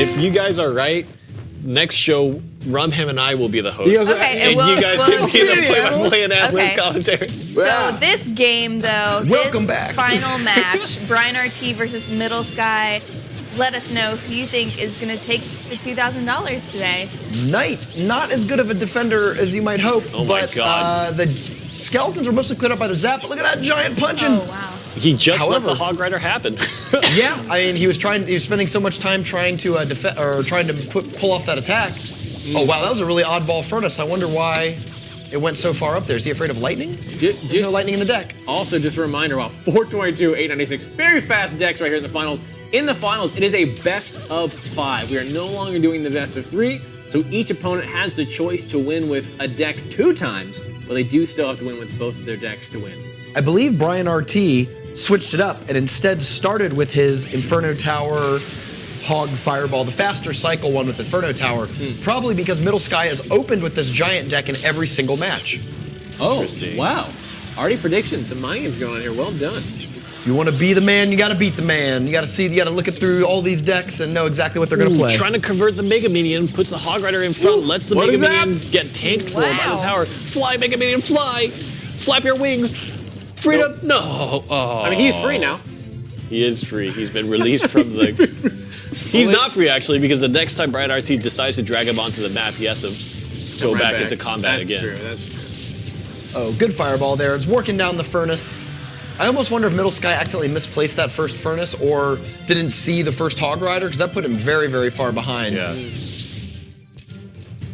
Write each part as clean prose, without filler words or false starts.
if you guys are right, next show, Rumham and I will be the hosts. Okay, and you guys can be the play-by-play and analyst commentary. So this game, though, Welcome this back. final match, brianRT versus MiddleSky, let us know who you think is going to take the $2,000 today. Knight, not as good of a defender as you might hope. Oh my God. The skeletons are mostly cleared up by the zap. But look at that giant punching. Oh, wow. He just let the Hog Rider happen. Yeah, I mean, he was spending so much time trying to pull off that attack. Oh wow, that was a really oddball furnace. I wonder why it went so far up there. Is he afraid of lightning? There's no lightning in the deck. Also, just a reminder about 422, 896, very fast decks right here in the finals. In the finals, it is a best of 5. We are no longer doing the best of 3, so each opponent has the choice to win with a deck 2 times, but they do still have to win with both of their decks to win. I believe brianRT switched it up and instead started with his Inferno Tower, Hog Fireball, the faster cycle one with Inferno Tower, probably because MiddleSky has opened with this giant deck in every single match. Oh, wow. Already predictions, some mind games going on here. Well done. You want to be the man, you got to beat the man. You got to look it through all these decks and know exactly what they're going to play. Trying to convert the Mega Minion, puts the Hog Rider in front, lets the Mega Minion get tanked for by the tower. Fly, Mega Minion, fly! Flap your wings! Freedom! No! Oh. I mean, he's free now. He is free. He's been released from the... He's not free, actually, because the next time brianRT decides to drag him onto the map, he has to go back into combat again. That's true. Oh, good fireball there. It's working down the furnace. I almost wonder if MiddleSky accidentally misplaced that first furnace or didn't see the first Hog Rider, because that put him very, very far behind. Yes.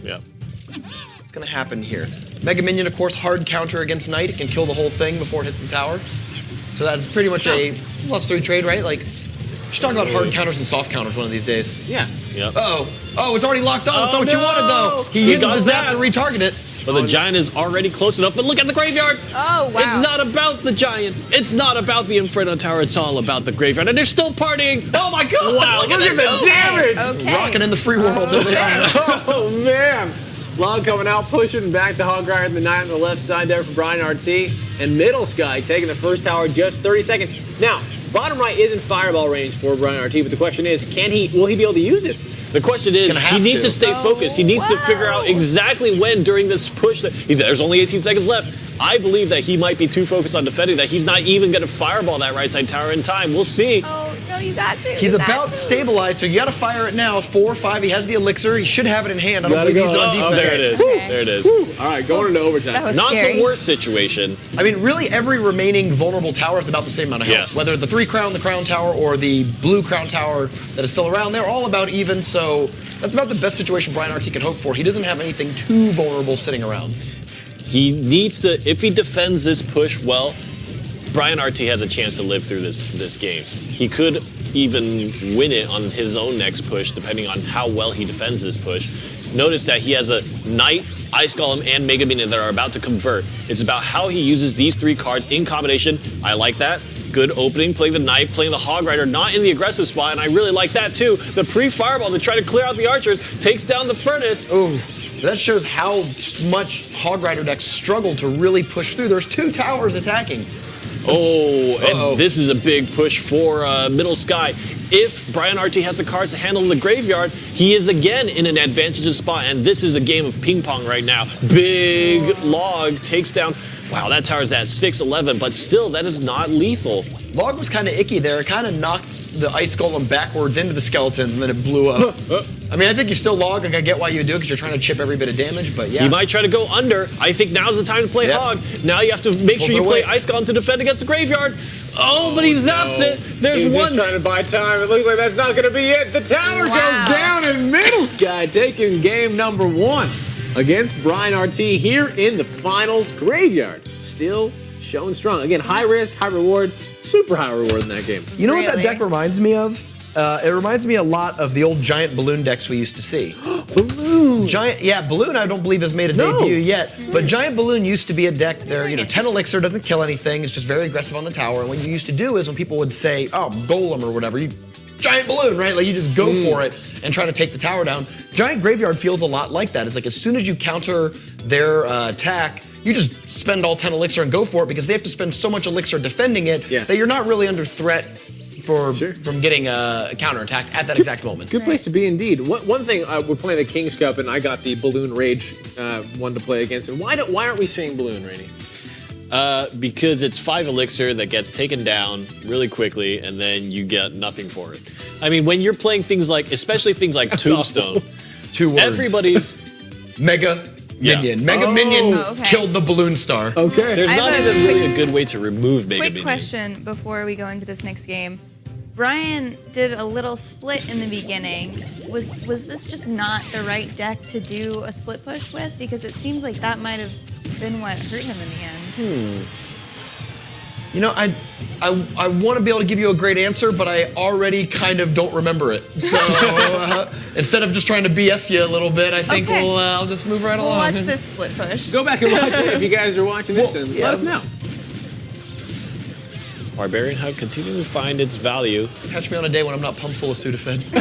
Yep. What's going to happen here? Mega Minion, of course, hard counter against Knight. It can kill the whole thing before it hits the tower. So that's pretty much a +3 trade, right? Like, we should talk about hard counters and soft counters one of these days. Yeah. Yep. Oh, it's already locked on. That's not what you wanted, though. He uses the zap to retarget it. But the giant is already close enough. But look at the graveyard. Oh, wow. It's not about the giant. It's not about the Inferno Tower. It's all about the graveyard. And they're still partying. Oh, my God. Wow, look at the damage. Okay. Rocking in the free world. Oh, man. Log coming out, pushing back the Hog Rider and the Knight on the left side there for brianRT. And MiddleSky taking the first tower just 30 seconds. Now, bottom right is in fireball range for brianRT, but the question is, will he be able to use it? The question is, he needs to stay focused. He needs to figure out exactly when during this push, there's only 18 seconds left. I believe that he might be too focused on defending that he's not even going to fireball that right side tower in time. We'll see. Oh, no, you got to. He's about stabilized, so you got to fire it now. 4 or 5, he has the elixir. He should have it in hand. I don't believe he's on defense. Oh, there it is. Okay. There it is. All right, going into overtime. That was Not scary. the worst situation. I mean, really, every remaining vulnerable tower is about the same amount of health. Yes. Whether the 3 crown, the crown tower, or the blue crown tower that is still around, they're all about even, so that's about the best situation brianRT can hope for. He doesn't have anything too vulnerable sitting around. He needs to, if he defends this push well, brianRT has a chance to live through this game. He could even win it on his own next push, depending on how well he defends this push. Notice that he has a Knight, Ice Golem, and Mega Minion that are about to convert. It's about how he uses these 3 cards in combination. I like that. Good opening, playing the Knight, playing the Hog Rider, not in the aggressive spot, and I really like that too. The pre-fireball to try to clear out the archers, takes down the furnace. Ooh, that shows how much Hog Rider decks struggle to really push through. There's 2 towers attacking. And this is a big push for MiddleSky. If brianRT has the cards to handle the graveyard, he is again in an advantageous spot, and this is a game of ping pong right now. Big Log takes down. Wow, that tower's at 6-11, but still, that is not lethal. Log was kind of icky there. It kind of knocked the Ice Golem backwards into the skeletons, and then it blew up. I mean, I think you still Log. Like, I get why you do it, because you're trying to chip every bit of damage, but yeah. He might try to go under. I think now's the time to play Hog. Now you have to make sure you play Ice Golem to defend against the graveyard. Oh, but he zaps it. There's He's one. Just trying to buy time. It looks like that's not going to be it. The tower goes down, and MiddleSky taking game number 1 against brianRT here in the finals. Graveyard still showing strong. Again, high risk, high reward, super high reward in that game. You know what that deck reminds me of? It reminds me a lot of the old giant balloon decks we used to see. Balloon. Balloon I don't believe has made a debut yet. But Giant Balloon used to be a deck there, 10 elixir, doesn't kill anything, it's just very aggressive on the tower. And what you used to do is when people would say, oh, Golem or whatever, you Giant Balloon, right? Like you just go for it and try to take the tower down. Giant Graveyard feels a lot like that. It's like as soon as you counter their attack, you just spend all 10 elixir and go for it because they have to spend so much elixir defending it that you're not really under threat from getting counterattacked at that exact moment. Good place to be indeed. One thing, we're playing the King's Cup, and I got the Balloon Rage one to play against. And why aren't we seeing Balloon, Rainey? Because it's 5 elixir that gets taken down really quickly, and then you get nothing for it. I mean, when you're playing things like, especially things like Tombstone, 2 words. Everybody's Mega Minion. Mega Minion killed the Balloon Star. Okay. There's not even really a good way to remove Mega Minion. Quick question before we go into this next game. Brian did a little split in the beginning. Was this just not the right deck to do a split push with? Because it seems like that might have been what hurt him in the end. You know, I want to be able to give you a great answer, but I already kind of don't remember it. So instead of just trying to BS you a little bit, I think I'll just move right We'll along. watch this split push. Go back and watch it if you guys are watching this, and let us know. Barbarian Hub continuing to find its value. Catch me on a day when I'm not pumped full of Sudafed.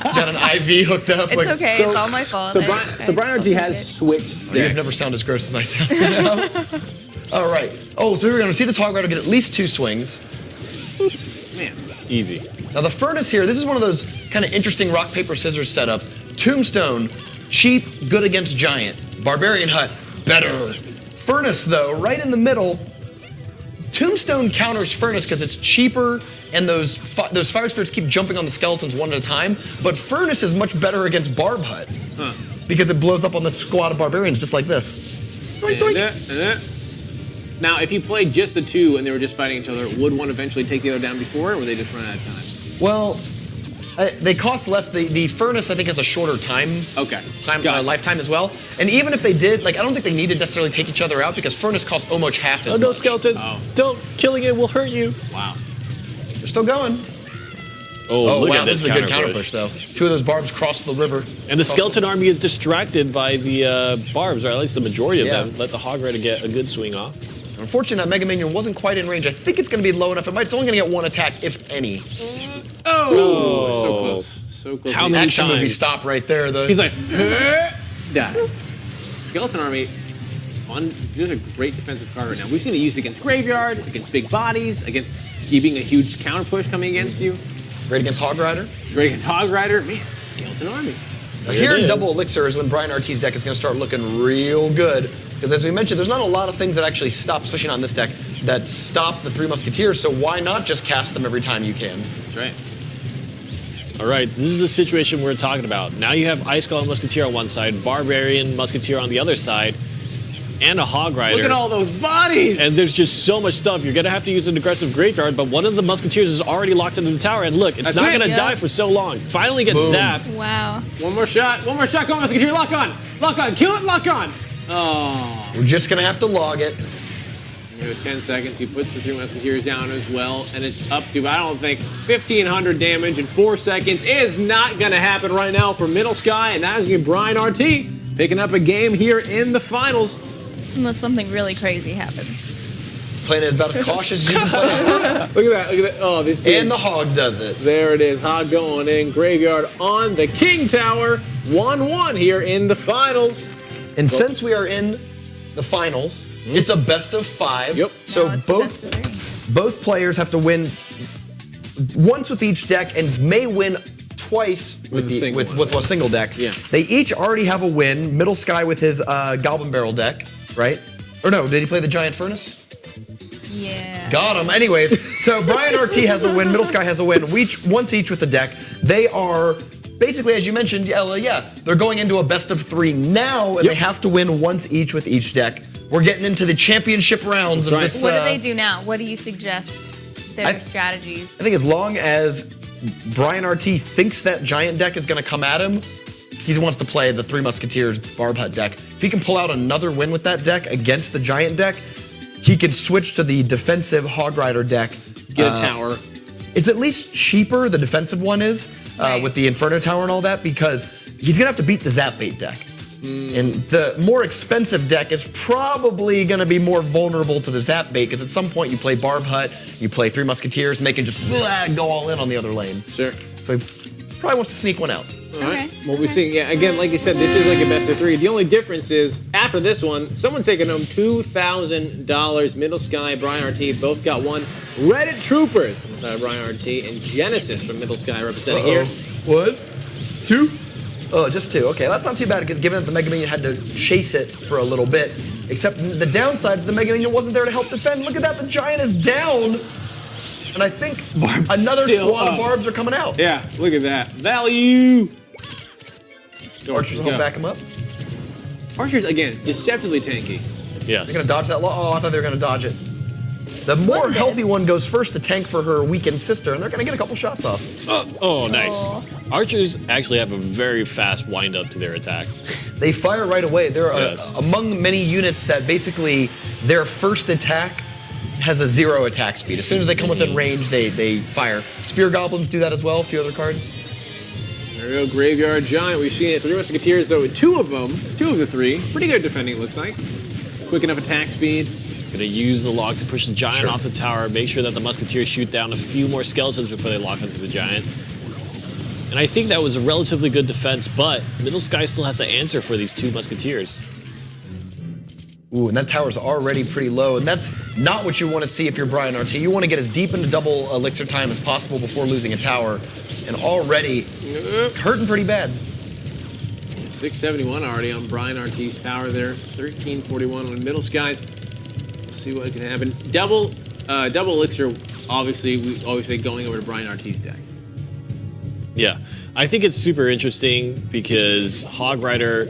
Got an IV hooked up. It's okay. It's all my fault. So brianRT has switched. You've never sounded as gross as I sound. All right. Oh, so we're going to see this Hog Rider get at least 2 swings. Man. Easy. Now the Furnace here, this is one of those kind of interesting rock, paper, scissors setups. Tombstone, cheap, good against Giant. Barbarian Hut, better. Furnace, though, right in the middle. Tombstone counters Furnace because it's cheaper, and those Fire Spirits keep jumping on the skeletons one at a time. But Furnace is much better against Barb Hut because it blows up on the squad of Barbarians just like this. Doink, doink. Now, if you played just the 2 and they were just fighting each other, would one eventually take the other down before, or would they just run out of time? Well, they cost less. The Furnace, I think, has a shorter time. Okay. Lifetime as well. And even if they did, I don't think they need to necessarily take each other out because Furnace costs almost half as much. No, skeletons. Don't. Killing it will hurt you. Wow. They're still going. Oh, look wow, at this is a good counter push, though. 2 of those barbs cross the river. And the skeleton army is distracted by the barbs, or at least the majority of them. Let the Hog Rider get a good swing off. Unfortunately, that Mega Minion wasn't quite in range. I think it's going to be low enough. It's only going to get 1 attack, if any. Oh, so close. So close. How many Action movie times? stop right there. He's like, die. Skeleton Army, fun. There's a great defensive card right now. We've seen it used against Graveyard, against big bodies, against keeping a huge counter push coming against you. Great against Hog Rider. Great against Hog Rider. Man, Skeleton Army. Now, here in Double Elixir is when brianRT's deck is going to start looking real good. Because as we mentioned, there's not a lot of things that actually stop, especially not in this deck, that stop the 3 Musketeers, so why not just cast them every time you can? That's right. All right, this is the situation we're talking about. Now you have Ice Golem Musketeer on one side, Barbarian Musketeer on the other side, and a Hog Rider. Look at all those bodies! And there's just so much stuff. You're going to have to use an aggressive Graveyard, but one of the Musketeers is already locked into the tower, and look, it's not going to die for so long. Finally gets zapped. Wow. One more shot. One more shot. Go on, Musketeer. Lock on. Lock on. Kill it. Lock on. Oh. We're just going to have to log it. 10 seconds. He puts the 3 Musketeers down as well, and it's up to, I don't think, 1,500 damage in 4 seconds is not going to happen right now for MiddleSky, and that is going to be brianRT picking up a game here in the finals. Unless something really crazy happens. Playing it about as cautious as you can play. Look at that. Look at that. Oh, this thing. And the Hog does it. There it is. Hog going in. Graveyard on the King Tower. 1-1 here in the finals. And since we are in the finals, it's a best of 5. Yep. So it's the best of 3. both players have to win once with each deck and may win twice with a single deck. Yeah. They each already have a win. MiddleSky with his Goblin Barrel deck, right? Or no, did he play the Giant Furnace? Yeah. Got him. Anyways, so brianRT has a win, MiddleSky has a win. Once each with the deck. They are basically, as you mentioned, they're going into a best of 3 now, and they have to win once each with each deck. We're getting into the championship rounds of this. What do they do now? What do you suggest their strategies? I think as long as brianRT thinks that Giant deck is going to come at him, he wants to play the 3 Musketeers Barb Hut deck. If he can pull out another win with that deck against the Giant deck, he can switch to the defensive Hog Rider deck. Get a tower. It's at least cheaper, the defensive one is, with the Inferno Tower and all that, because he's going to have to beat the Zap Bait deck. And the more expensive deck is probably going to be more vulnerable to the Zap Bait, because at some point you play Barb Hut, you play 3 Musketeers, and they can just go all in on the other lane. Sure. So he probably wants to sneak one out. All right. Well, we're seeing, again, like you said, this is like a best of 3. The only difference is after this one, someone's taking home $2,000. MiddleSky, brianRT both got one. Reddit Troopers inside brianRT and Genesis from MiddleSky representing here. 1, 2. Oh, just 2. Okay, that's not too bad given that the Mega Minion had to chase it for a little bit. Except the downside, the Mega Minion wasn't there to help defend. Look at that, the Giant is down. And I think another squad of Barbs are coming out. Yeah, look at that. Value. Archers will back him up. Archers, again, deceptively tanky. Yes. They're going to dodge that. Oh, I thought they were going to dodge it. The more healthy one goes first to tank for her weakened sister, and they're going to get a couple shots off. Oh, nice. Archers actually have a very fast wind-up to their attack. They fire right away. They're among many units that basically their first attack has a 0 attack speed. As soon as they come within range, they fire. Spear Goblins do that as well, a few other cards. There we go, Graveyard Giant. We've seen it. 3 Musketeers, though, 2 of them, 2 of the 3. Pretty good defending, it looks like. Quick enough attack speed. Gonna use the log to push the Giant off the tower, make sure that the Musketeers shoot down a few more skeletons before they lock onto the Giant. And I think that was a relatively good defense, but MiddleSky still has to answer for these 2 Musketeers. Ooh, and that tower's already pretty low, and that's not what you want to see if you're brianRT. You want to get as deep into double elixir time as possible before losing a tower, and already hurting pretty bad. 671 already on brianRT's tower there. 1341 on MiddleSky's. Let's see what can happen. Double elixir, obviously, we always say going over to brianRT's deck. Yeah, I think it's super interesting because Hog Rider,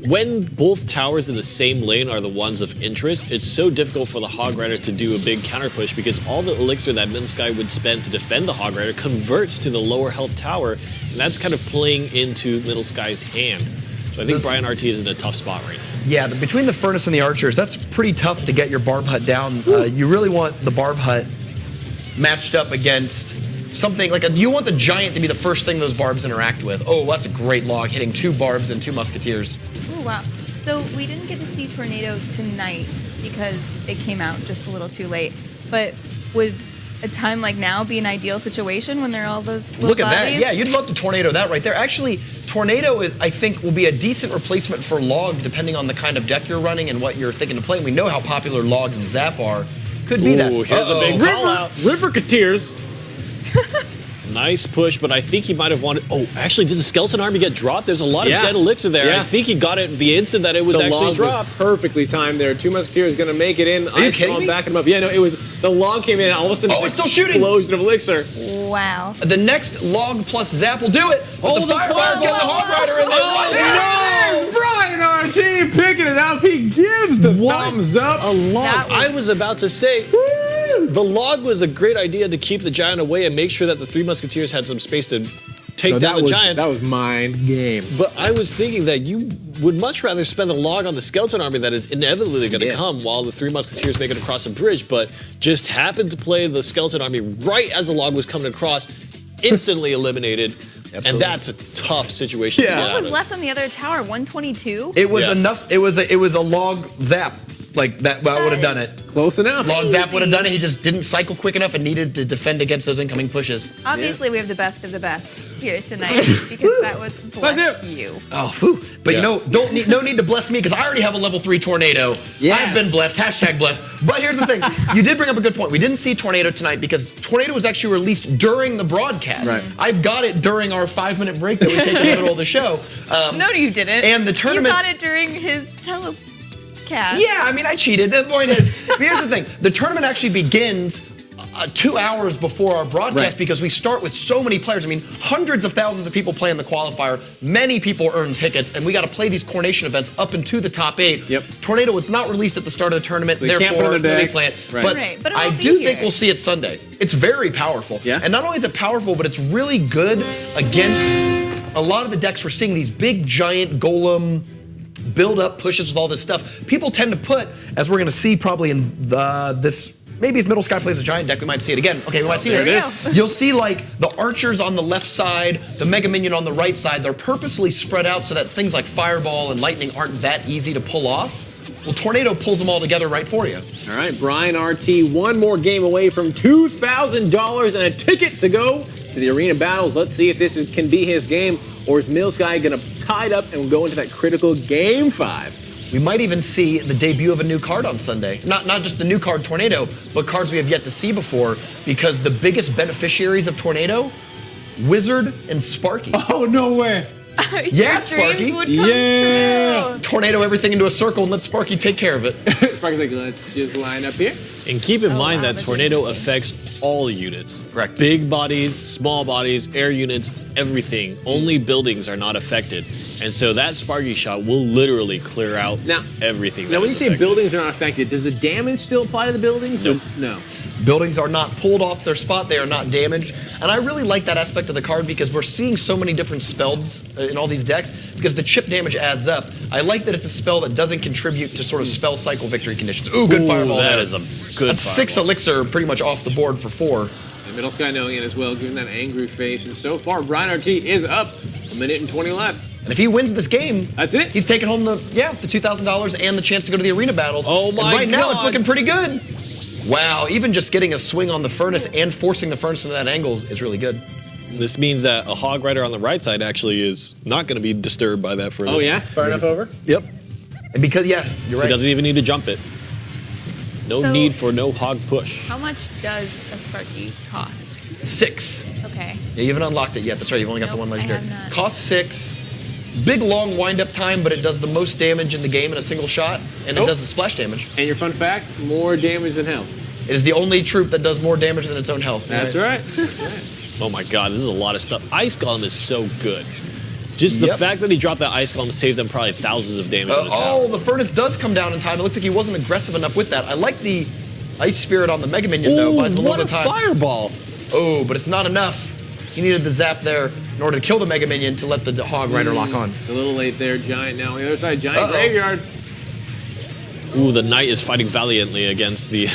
when both towers in the same lane are the ones of interest, it's so difficult for the Hog Rider to do a big counter push because all the elixir that MiddleSky would spend to defend the Hog Rider converts to the lower health tower, and that's kind of playing into MiddleSky's hand. So I think brianRT is in a tough spot right now. Yeah, between the Furnace and the Archers, that's pretty tough to get your Barb Hut down. You really want the Barb Hut matched up against something like you want the Giant to be the first thing those Barbs interact with. Oh, that's a great log, hitting 2 Barbs and 2 Musketeers. Oh, wow. So we didn't get to see Tornado tonight because it came out just a little too late. But would a time like now be an ideal situation when there are all those little Look at bodies? that. Yeah, you'd love to Tornado that right there. Actually, Tornado is, I think, will be a decent replacement for Log depending on the kind of deck you're running and what you're thinking to play. And we know how popular Log and Zap are. Could be that. Here's a big call out. Riverketeers. Nice push, but I think he might have wanted... Oh, actually, did the Skeleton Army get dropped? There's a lot of dead elixir there. Yeah. I think he got it the instant that it was actually log dropped. Was perfectly timed there. 2 Musketeers going to make it in. Are you kidding me? Backing him up. Yeah, no, it was... The log came in and all of a sudden it's still shooting. Explosion of elixir. Wow. The next Log plus Zap will do it. But the Firefire's got the Hog Rider in there. Oh, no! brianRT picking it up. He gives the thumbs up. A log. I was about to say... The log was a great idea to keep the Giant away and make sure that the 3 Musketeers had some space to take down the Giant. That was mind games. But I was thinking that you would much rather spend the log on the Skeleton Army that is inevitably going to come while the 3 Musketeers make it across a bridge, but just happened to play the Skeleton Army right as the log was coming across, instantly eliminated. Absolutely. And that's a tough situation to get out What was of. left on the other tower? 122? It was enough. It was a Log Zap. Like that would have done it. Close enough. Log Zap would have done it. He just didn't cycle quick enough and needed to defend against those incoming pushes. Obviously, we have the best of the best here tonight because that would bless you. Oh, whew. But no need to bless me because I already have a level 3 Tornado. Yes. I've been blessed. # blessed. But here's the thing. You did bring up a good point. We didn't see Tornado tonight because Tornado was actually released during the broadcast. Right. I got it during our 5-minute break that we take in the middle of the show. No, you didn't. And the tournament. You got it during his telecast. Yeah, I mean, I cheated. The point is, here's the thing. The tournament actually begins 2 hours before our broadcast because we start with so many players. I mean, hundreds of thousands of people play in the qualifier. Many people earn tickets, and we got to play these Coronation events up into the top 8. Yep. Tornado was not released at the start of the tournament, so therefore they play it. But I do think we'll see it Sunday. It's very powerful. Yeah. And not only is it powerful, but it's really good against a lot of the decks we're seeing, these big, giant golem build up pushes with all this stuff. People tend to put, as we're going to see probably in this, maybe if MiddleSky plays a giant deck, we might see it again. Okay, we might see this. You'll see like the Archers on the left side, the Mega Minion on the right side. They're purposely spread out so that things like Fireball and Lightning aren't that easy to pull off. Well, Tornado pulls them all together right for you. All right, brianRT, one more game away from $2,000 and a ticket to go to the arena battles. Let's see if this can be his game, or is MiddleSky going to tie it up and go into that critical game 5? We might even see the debut of a new card on Sunday. Not just the new card, Tornado, but cards we have yet to see before, because the biggest beneficiaries of Tornado, Wizard and Sparky. Oh, no way. Yeah, Sparky. Yeah. Tornado everything into a circle and let Sparky take care of it. Sparky's like, let's just line up here. And keep in mind wow, that that's Tornado interesting. affects all units. Correct. Big bodies, small bodies, air units, everything. Only buildings are not affected. And so that Sparky shot will literally clear out everything. Now, when you say buildings are not affected, does the damage still apply to the buildings? Nope. No. Buildings are not pulled off their spot, they are not damaged. And I really like that aspect of the card because we're seeing so many different spells in all these decks because the chip damage adds up. I like that it's a spell that doesn't contribute to sort of spell cycle victory conditions. Ooh, good fireball That there. is a good That's 6 fireball. elixir pretty much off the board for 4. And MiddleSky knowing it as well, giving that angry face. And so far, brianRT is up. 1 minute and 20 left. And if he wins this game, That's it. he's taking home the $2,000 and the chance to go to the arena battles. Oh my and right now it's God. looking pretty good. Wow, even just getting a swing on the furnace and forcing the furnace into that angle is really good. This means that a Hog Rider on the right side actually is not going to be disturbed by that furnace. Oh, yeah? Far enough over? Yep. And because, you're He right. doesn't even need to jump it. No So- need for no hog push. How much does a Sparky cost? 6. Okay. Yeah, you haven't unlocked it yet. That's right, you've only got the Nope, one I legendary. have not. Costs 6. Big long wind-up time, but it does the most damage in the game in a single shot, and Nope. it does the splash damage. And your fun fact, more damage than health. It is the only troop that does more damage than its own health. That's right. Oh my God, this is a lot of stuff. Ice Golem is so good. Just the Yep. fact that he dropped that Ice Golem saved them probably thousands of damage on his tower. The furnace does come down in time. It looks like he wasn't aggressive enough with that. I like the Ice Spirit on the Mega Minion, though. Buys him a what little a bit of time. fireball. Oh, but it's not enough. He needed the zap there in order to kill the Mega Minion to let the Hog Rider lock on. It's a little late there, Giant. Now on the other side, Giant Uh-oh. Graveyard. Ooh, the Knight is fighting valiantly against the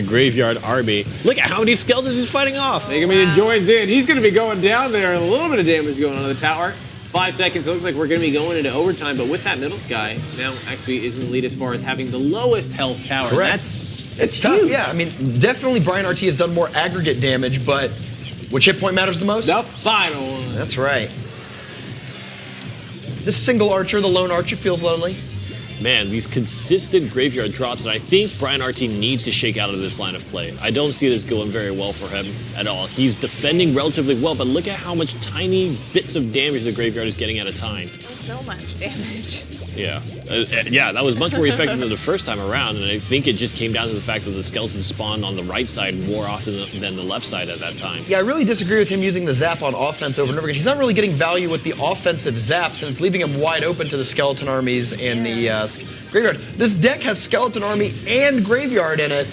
Graveyard army. Look at how many skeletons he's fighting off. Mega Minion joins in. He's going to be going down there. A little bit of damage going on to the tower. 5 seconds. It looks like we're going to be going into overtime. But with that MiddleSky, now actually is in the lead as far as having the lowest health tower. Correct. It's Tough, huge. yeah. I mean, definitely brianRT has done more aggregate damage, but which hit point matters the most? The final one. That's right. This single archer, the lone archer, feels lonely. Man, these consistent Graveyard drops, and I think brianRT needs to shake out of this line of play. I don't see this going very well for him at all. He's defending relatively well, but look at how much tiny bits of damage the Graveyard is getting at a time. So much damage. Yeah. Yeah, that was much more effective than the first time around, and I think it just came down to the fact that the skeletons spawned on the right side more often than the left side at that time. Yeah, I really disagree with him using the zap on offense over and over again. He's not really getting value with the offensive zaps, and it's leaving him wide open to the skeleton armies and the graveyard. This deck has skeleton army and graveyard in it.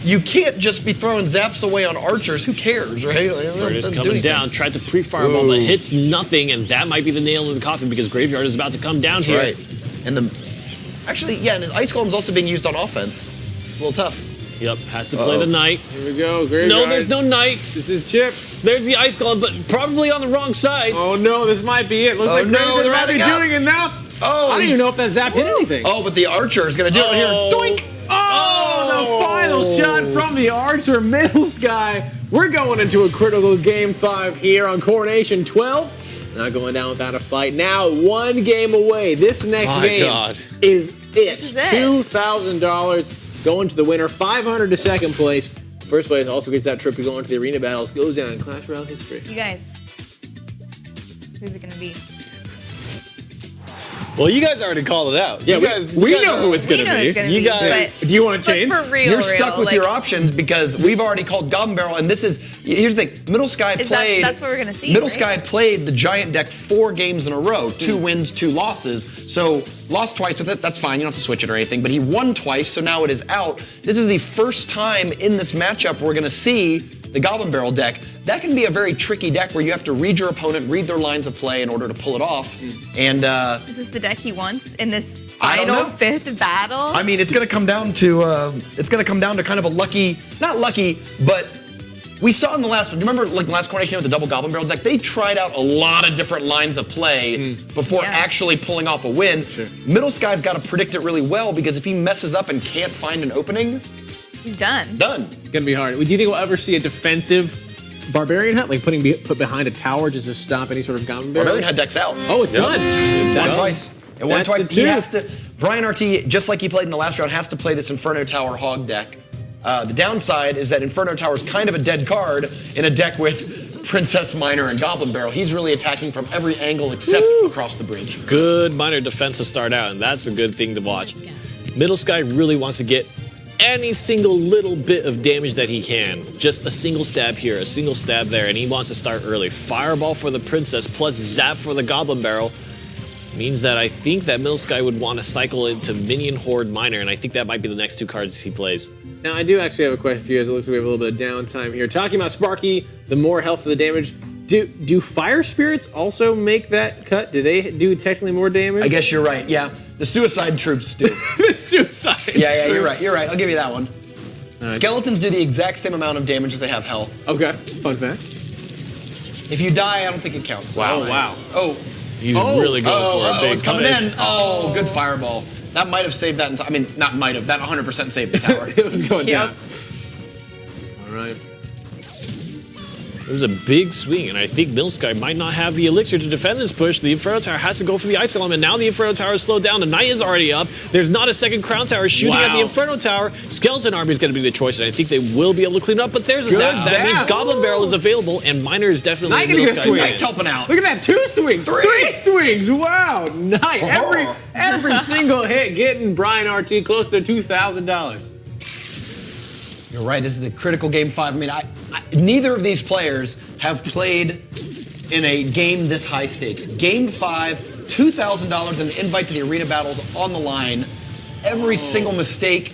You can't just be throwing zaps away on archers. Who cares, right? Furnace coming down, tried to pre-fireball, but hits nothing, and that might be the nail in the coffin because Graveyard is about to come down here. Right. And actually, and his Ice Golem's also being used on offense. A little tough. Yep, has to play the Knight. Here we go. Graveyard. No, there's no Knight. This is Chip. There's the Ice Golem, but probably on the wrong side. Oh no, this might be it. Looks Oh, like no, Graveyard they're might be adding up. doing enough. Oh, I don't even know if that zap hit anything. Oh, but the archer is going to do it here. Doink! Oh, the final shot from the Archer MiddleSky. We're going into a critical game 5 here on Coronation 12. Not going down without a fight. Now 1 game away. This next My game God. is it. This is it. $2,000 going to the winner. 500 to second place. First place also gets that trip to go into the arena battles. Goes down in Clash Royale history. You guys, who's it gonna be? Well, you guys already called it out. Yeah, you we guys know who it's We going know to be. it's gonna You be, guys- but, Do you want to change? but for real, You're stuck with like, your options because we've already called Goblin Barrel, and this is, here's the thing, MiddleSky Is played. that's what we're gonna see, MiddleSky right? played the Giant deck 4 games in a row, 2 wins, 2 losses. So lost twice with it, that's fine, you don't have to switch it or anything, but he won twice, so now it is out. This is the first time in this matchup we're gonna see the Goblin Barrel deck. That can be a very tricky deck where you have to read your opponent, read their lines of play in order to pull it off. And Is this the deck he wants in this I don't final know. 5th battle? I mean, it's going to come down to kind of a lucky, not lucky, but we saw in the last one. Do you remember like the last Coronation with the double Goblin Barrel deck? They tried out a lot of different lines of play before Yeah. actually pulling off a win. Sure. MiddleSky's got to predict it really well because if he messes up and can't find an opening, He's done. done. Gonna be hard. Do you think we'll ever see a defensive Barbarian Hut, like put behind a tower just to stop any sort of Goblin Barrel? Barbarian had decks out. Oh, it's done. Won done. twice. It won That's twice. the He two. has to. brianRT, just like he played in the last round, has to play this Inferno Tower Hog deck. The downside is that Inferno Tower is kind of a dead card in a deck with Princess Miner and Goblin Barrel. He's really attacking from every angle except across the bridge. Good Miner defense to start out, and that's a good thing to watch. MiddleSky really wants to get any single little bit of damage that he can. Just a single stab here, a single stab there, and he wants to start early. Fireball for the Princess plus Zap for the Goblin Barrel means that I think that MiddleSky would want to cycle into Minion Horde Miner, and I think that might be the next two cards he plays. Now, I do actually have a question for you guys. It looks like we have a little bit of downtime here. Talking about Sparky, the more health for the damage. Do Fire Spirits also make that cut? Do they do technically more damage? I guess you're right, yeah. The Suicide Troops do. The Suicide Yeah, you're Troops. right. You're right. I'll give you that one. Skeletons do the exact same amount of damage as they have health. Okay, fun fact. If you die, I don't think it counts. Wow, wow. Oh, He's really going for a big it's coming punish. in. Oh, good fireball. That might have saved that. I mean, not might have. That 100% saved the tower. It was going Yep. down. All right. It was a big swing, and I think MiddleSky might not have the elixir to defend this push. The Inferno Tower has to go for the Ice Golem, and now the Inferno Tower is slowed down. The Knight is already up. There's not a second Crown Tower shooting at the Inferno Tower. Skeleton Army is going to be the choice, and I think they will be able to clean it up, but there's a zap. That means Goblin Barrel is available, and Miner is definitely Knight gonna get a MiddleSky's swing. hand. Knight's helping out. Look at that, 2 swings, 3 swings. Wow, Knight. Every single hit getting brianRT close to $2,000. You're right. This is the critical game 5. I mean, neither of these players have played in a game this high stakes. Game 5, $2,000 and an invite to the arena battles on the line. Every single mistake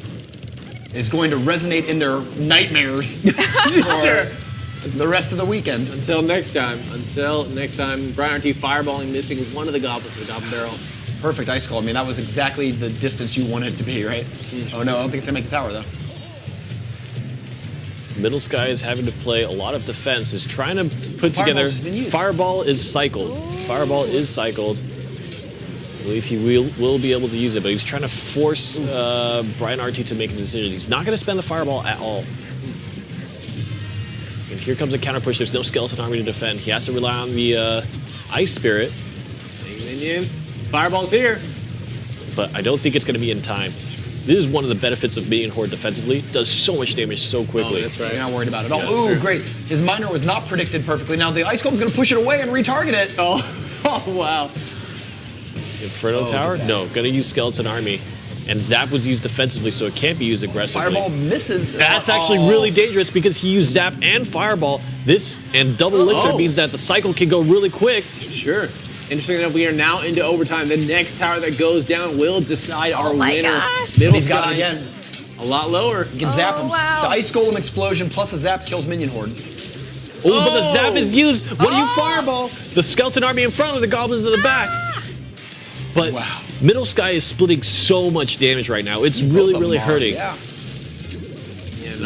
is going to resonate in their nightmares for the rest of the weekend. Until next time, brianRT fireballing, missing one of the goblins with the Goblin Barrel. Perfect ice call. I mean, that was exactly the distance you wanted it to be, right? Oh no, I don't think it's gonna make the tower though. MiddleSky is having to play a lot of defense, is trying to put together. Fireball's been used. Fireball is cycled. Fireball is cycled. I believe he will be able to use it, but he's trying to force brianRT to make a decision. He's not going to spend the Fireball at all. And here comes a counter push. There's no Skeleton Army to defend. He has to rely on the Ice Spirit. Minion. Fireball's here. But I don't think it's going to be in time. This is one of the benefits of Minion Horde defensively. Does so much damage so quickly. Oh, that's right. You're not worried about it. Yeah, Oh, that's ooh, true. great. His Miner was not predicted perfectly. Now the Ice Golem's gonna push it away and retarget it. Oh, wow. Inferno Tower? No, going to use Skeleton Army. And Zap was used defensively, so it can't be used aggressively. Fireball misses. That's actually really dangerous because he used Zap and Fireball. This and double elixir means that the cycle can go really quick. Sure. Interesting enough, we are now into overtime. The next tower that goes down will decide our my winner. gosh. He's got it again. A lot lower. You can zap him. wow. The Ice Golem explosion plus a zap kills Minion Horde. Oh, but the Zap is used. When you Fireball, the Skeleton Army in front of the Goblins in the back. But MiddleSky is splitting so much damage right now. It's really, really hurting. Yeah.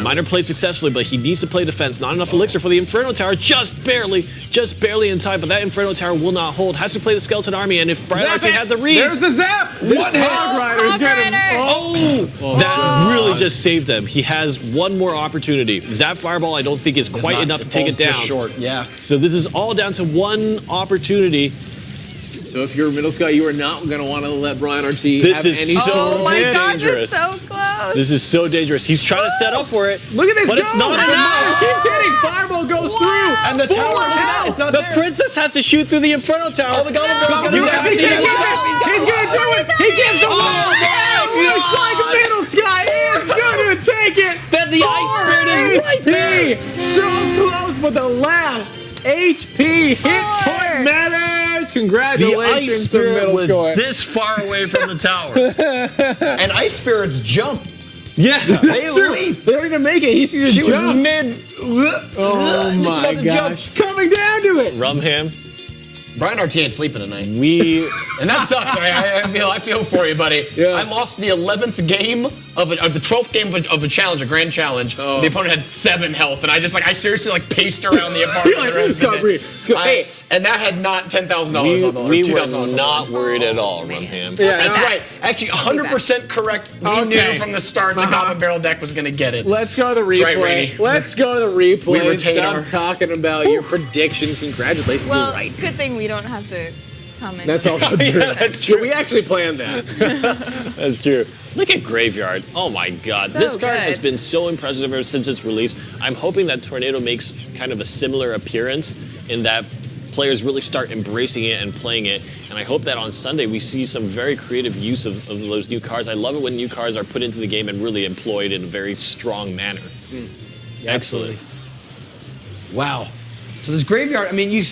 Miner played successfully, but he needs to play defense. Not enough elixir for the Inferno Tower. Just barely in time. But that Inferno Tower will not hold. Has to play the Skeleton Army, and if brianRT had the read, There's the zap. This Hog Rider is getting. that really just saved him. He has one more opportunity. Zap Fireball, I don't think is quite enough to take it down. Just short. Yeah. So this is all down to one opportunity. So if you're MiddleSky, you are not going to want to let brianRT This have is any so Oh my gosh, dangerous. it's so close. This is so dangerous. He's trying to set up for it. Look at this But go! it's not The enough. Miner keeps hitting. Fireball goes through. And the tower is not The there. Princess has to shoot through the Inferno Tower. Oh, the Goblin Barrel's You gonna have zap. to He's get gonna it. zap. He's going to do it. He gives the wall. Looks like MiddleSky is going to take it. Then the Ice Spirit is right there. HP. So close, but the last HP hit point matters. The Congratulations Ice to Spirit was MiddleSky. this far away from the tower. And Ice Spirits jump. Yeah, They that's true. leap. They don't even make it. He sees She a was jump. mid. Oh just my about to jump. gosh. Coming down to it. Rumham, brianRT ain't sleeping tonight. and that sucks. I feel for you, buddy. Yeah. I lost the 11th game of the 12th game of a challenge, a grand challenge. Oh. The opponent had 7 health, and I seriously paced around the apartment. You're like, the rest let's of go, the day. Bree. Let's go. Hey. And that had not $10,000 we on the or were $2,000 on the not worried at all, Rumham. Yeah, That's no. right. Actually, 100% correct. We knew from the start the Goblin Barrel deck was going to get it. Let's go to the That's replay. right, Rainey. Let's go to the replay. We retain Stop our- talking about your predictions. Congratulations. well, You're right. good thing we don't have to coming. That's also true. Yeah, that's true. We actually planned that. That's true. Look at Graveyard. Oh my God. So this card good. has been so impressive ever since its release. I'm hoping that Tornado makes kind of a similar appearance in that players really start embracing it and playing it. And I hope that on Sunday we see some very creative use of those new cards. I love it when new cards are put into the game and really employed in a very strong manner. Excellent. Wow. So this Graveyard, I mean, we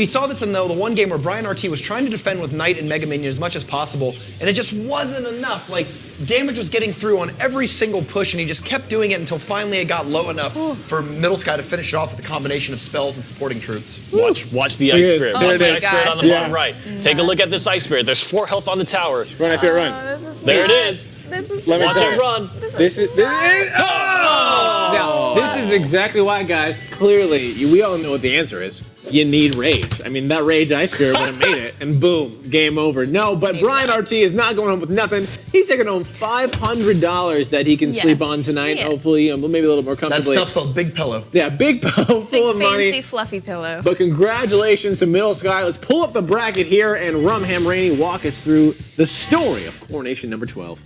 saw this in the one game where brianRT was trying to defend with Knight and Mega Minion as much as possible, and it just wasn't enough. Like, damage was getting through on every single push, and he just kept doing it until finally it got low enough for MiddleSky to finish it off with a combination of spells and supporting troops. Watch the Ice Spirit. Oh Watch the my Ice Spirit gosh. on the bottom right. Take a look at this Ice Spirit. There's 4 health on the tower. Run, Ice Spirit, run. There it is. This is Let me Watch tell it you. run. This is Now, this is exactly why, guys. Clearly, we all know what the answer is. You need rage. I mean, that rage Ice Spirit would have made it, and boom, game over. No, but brianRT is not going home with nothing. He's taking home $500 that he can sleep on tonight. Yes. Hopefully, maybe a little more That comfortably. stuff's a big pillow. Yeah, big pillow full big of money. fancy fluffy pillow. But congratulations to MiddleSky. Let's pull up the bracket here and Rumham Rainey walk us through the story of Coronation number 12.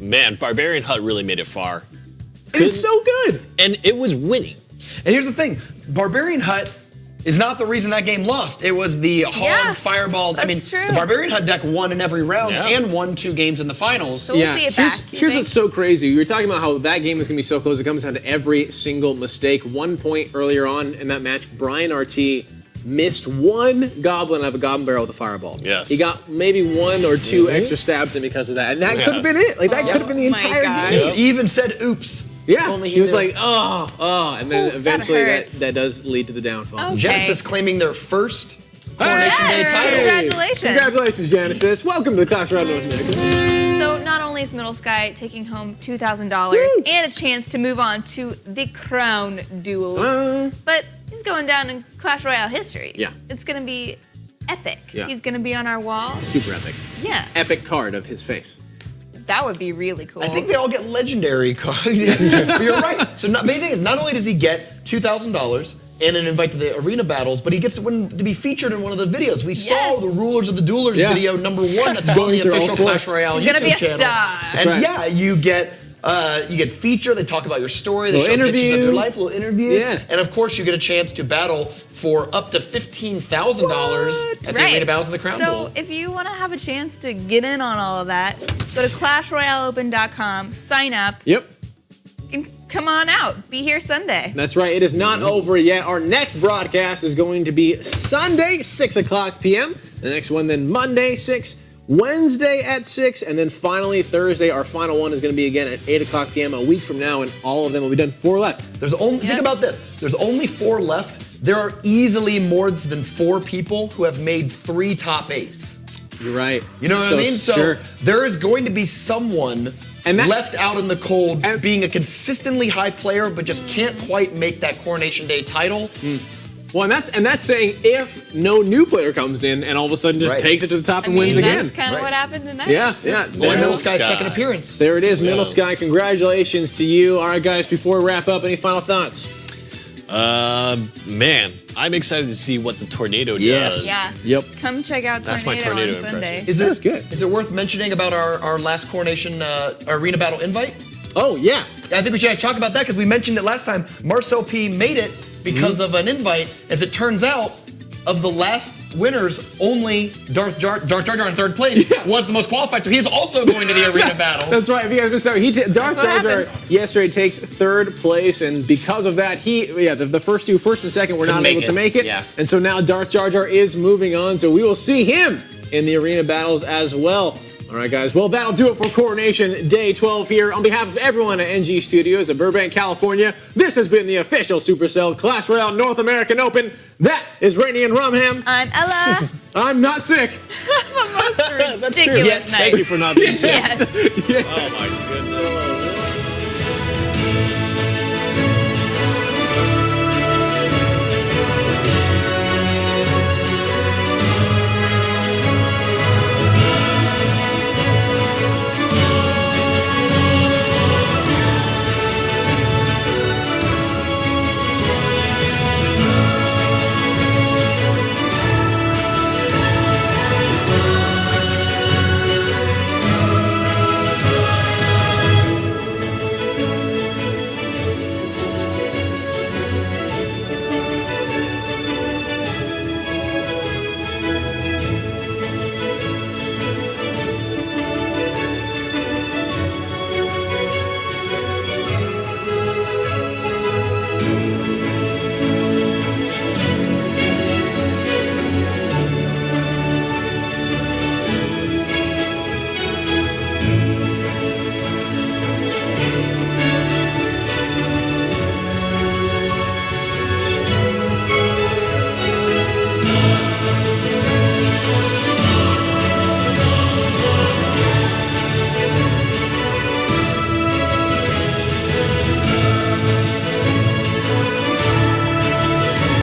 Man, Barbarian Hut really made it far. It's so good. And it was winning. And here's the thing, Barbarian Hut is not the reason that game lost. It was the hard fireball. I mean, that's true. the Barbarian Hut deck won in every round Yeah. and won 2 games in the finals. So we'll see it back. you Here's think? what's so crazy. You were talking about how that game is going to be so close. It comes down to every single mistake. 1 point earlier on in that match, brianRT missed 1 goblin out of a goblin barrel with a fireball. Yes. He got maybe 1 or 2 extra stabs in because of that. And that could have been it. Like, that could have been the Oh my entire gosh. game. He even said, oops. Yeah. Only He was knew. like, and then Ooh, that eventually hurts. that does lead to the downfall. Okay. Genesis claiming their first Coronation Day Yes! title. Congratulations. Congratulations, Genesis. Welcome to the Clash Royale North America. So not only is MiddleSky taking home $2,000 and a chance to move on to the crown duels, but he's going down in Clash Royale history. Yeah. It's going to be epic. Yeah. He's going to be on our wall. Super epic. Yeah. Epic card of his face. That would be really cool. I think they all get legendary cards. You're right. So not only does he get $2,000 and an invite to the arena battles, but he gets to be featured in one of the videos. We saw the Rulers of the Duelers video #1 that's on Going the through all official 4. Clash Royale He's YouTube gonna be a channel. star. And right. yeah, you get featured. They talk about your story. They Little show pictures of interview. your life, little interviews, Yeah. and of course you get a chance to battle for up to $15,000 at the arena battles in the Crown Duel. So if you want to have a chance to get in on all of that, go to ClashRoyaleOpen.com, sign up, Yep. and come on out. Be here Sunday. That's right. It is not over yet. Our next broadcast is going to be Sunday, 6 o'clock p.m. The next one then Monday, 6. Wednesday at 6. And then finally Thursday, our final one is going to be again at 8 o'clock p.m. a week from now. And all of them will be done. 4 left. There's only think about this. There's only 4 left. There are easily more than 4 people who have made 3 top 8s. You're right. You know what I mean? So there is going to be someone left out in the cold being a consistently high player but just can't quite make that Coronation Day title. Well, and that's saying if no new player comes in and all of a sudden just takes it to the top and wins again. That's kind of what happened tonight. Yeah. Only MiddleSky's second appearance. There it is, MiddleSky. Congratulations to you. All right, guys, before we wrap up, any final thoughts? Man, I'm excited to see what the Tornado does. Yeah. Yep. Come check out That's my Tornado Tornado on Sunday. That's good. Is it worth mentioning about our last Coronation arena battle invite? Oh, yeah. I think we should talk about that because we mentioned it last time. Marcel P made it because of an invite. As it turns out, of the last winners, only Darth Jar Jar in third place was the most qualified, so he is also going to the arena battles. That's right. If you guys missed out, Darth Jar Jar yesterday takes 3rd place, and because of that, the first and second, were not able to make it. Yeah. And so now Darth Jar Jar is moving on, so we will see him in the arena battles as well. All right, guys. Well, that'll do it for Coronation Day 12 here. On behalf of everyone at NG Studios in Burbank, California, this has been the official Supercell Clash Royale North American Open. That is Rainey and Rumham. I'm Ella. I'm not sick. The most That's true. ridiculous night. Thank you for not being sick. Yes. Oh my goodness.